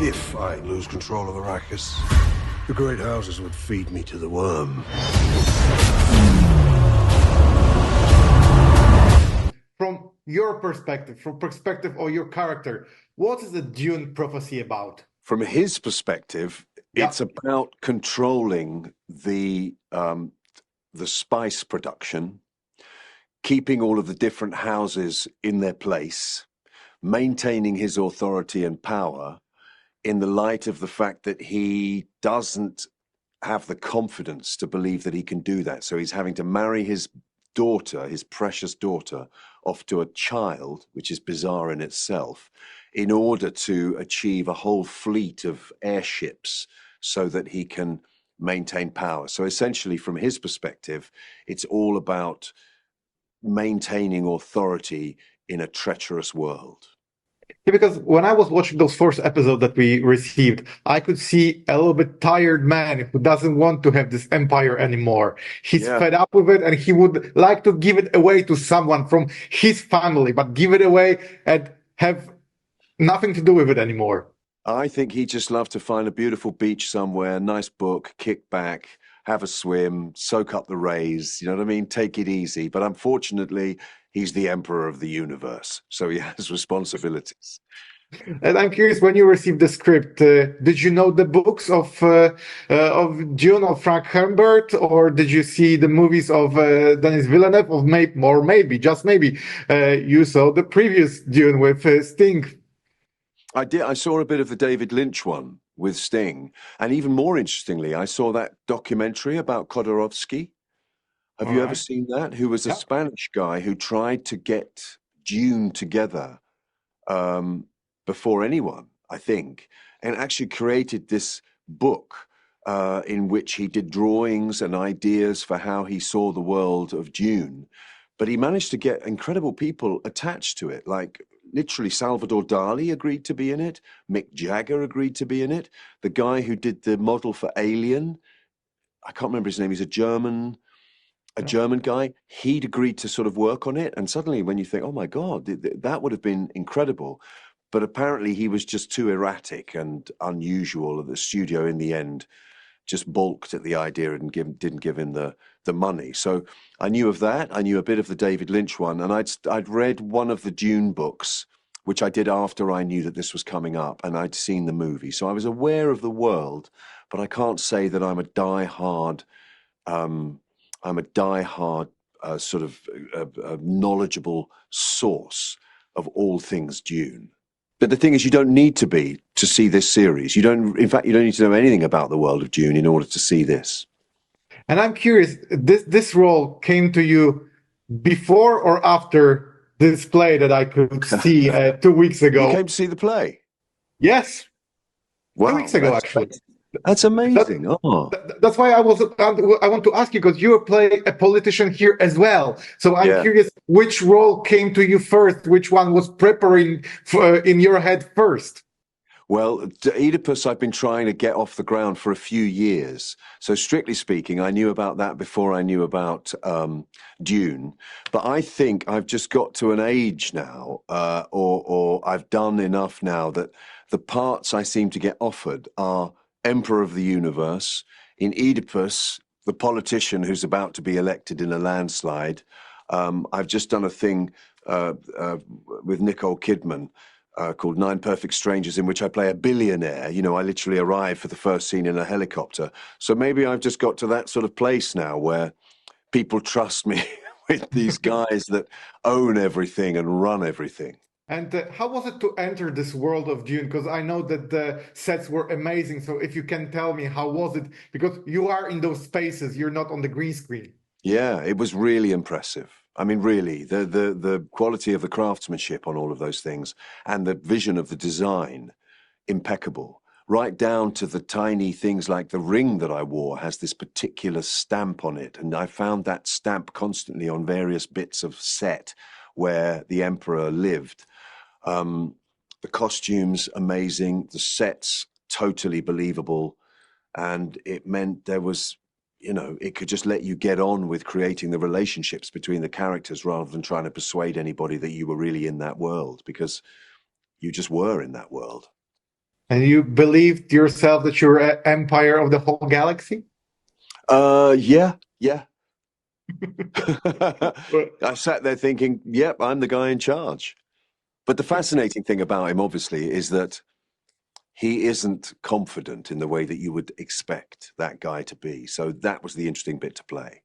If I lose control of Arrakis, the great houses would feed me to the worm. From your perspective, from perspective of your character, what is the Dune prophecy about? From his perspective, it's about controlling the spice production, keeping all of the different houses in their place, maintaining his authority and power in the light of the fact that he doesn't have the confidence to believe that he can do that. So he's having to marry his daughter, his precious daughter, off to a child, which is bizarre in itself, in order to achieve a whole fleet of airships so that he can maintain power. So essentially, from his perspective, it's all about maintaining authority in a treacherous world. Yeah, because when I was watching those first episodes that we received, I could see a little bit tired man who doesn't want to have this empire anymore. He's fed up with it and he would like to give it away to someone from his family, but give it away and have nothing to do with it anymore. I think he just loved to find a beautiful beach somewhere, nice book, kick back, have a swim, soak up the rays, you know what I mean? Take it easy. But unfortunately, he's the emperor of the universe, so he has responsibilities. And I'm curious, when you received the script, did you know the books of Dune of Frank Herbert, or did you see the movies of Denis Villeneuve, or maybe, just maybe, you saw the previous Dune with Sting? I did. I saw a bit of the David Lynch one with Sting, and even more interestingly, I saw that documentary about Khodorovsky. Have you ever seen that? Who was a Spanish guy who tried to get Dune together before anyone, I think, and actually created this book in which he did drawings and ideas for how he saw the world of Dune. But he managed to get incredible people attached to it, like literally Salvador Dali agreed to be in it. Mick Jagger agreed to be in it. The guy who did the model for Alien, I can't remember his name, he's a German guy, he'd agreed to sort of work on it. And suddenly when you think, oh my God, that would have been incredible. But apparently he was just too erratic and unusual. The studio in the end just balked at the idea and didn't give him the money. So I knew of that. I knew a bit of the David Lynch one. And I'd read one of the Dune books, which I did after I knew that this was coming up, and I'd seen the movie. So I was aware of the world, but I can't say that I'm a diehard sort of knowledgeable source of all things Dune. But the thing is, you don't need to be to see this series. In fact, you don't need to know anything about the world of Dune in order to see this. And I'm curious, this role came to you before or after this play that I could see 2 weeks ago? You came to see the play? Yes. Wow, 2 weeks ago, actually. That's amazing. That's why I want to ask you, because you play a politician here as well. So I'm curious, which role came to you first? Which one was preparing in your head first? Well, Oedipus, I've been trying to get off the ground for a few years. So strictly speaking, I knew about that before I knew about Dune. But I think I've just got to an age now, or I've done enough now, that the parts I seem to get offered are Emperor of the Universe. In Oedipus, the politician who's about to be elected in a landslide. I've just done a thing with Nicole Kidman called 9 Perfect Strangers, in which I play a billionaire. You know, I literally arrive for the first scene in a helicopter. So maybe I've just got to that sort of place now where people trust me with these guys that own everything and run everything. And how was it to enter this world of Dune? Because I know that the sets were amazing. So if you can tell me, how was it? Because you are in those spaces, you're not on the green screen. Yeah, it was really impressive. I mean, really, the quality of the craftsmanship on all of those things and the vision of the design, impeccable. Right down to the tiny things like the ring that I wore has this particular stamp on it. And I found that stamp constantly on various bits of set where the emperor lived. The costumes, amazing. The sets, totally believable. And it meant there was, you know, it could just let you get on with creating the relationships between the characters rather than trying to persuade anybody that you were really in that world, because you just were in that world. And you believed yourself that you're an empire of the whole galaxy? Yeah. I sat there thinking, yep, I'm the guy in charge. But the fascinating thing about him, obviously, is that he isn't confident in the way that you would expect that guy to be. So that was the interesting bit to play.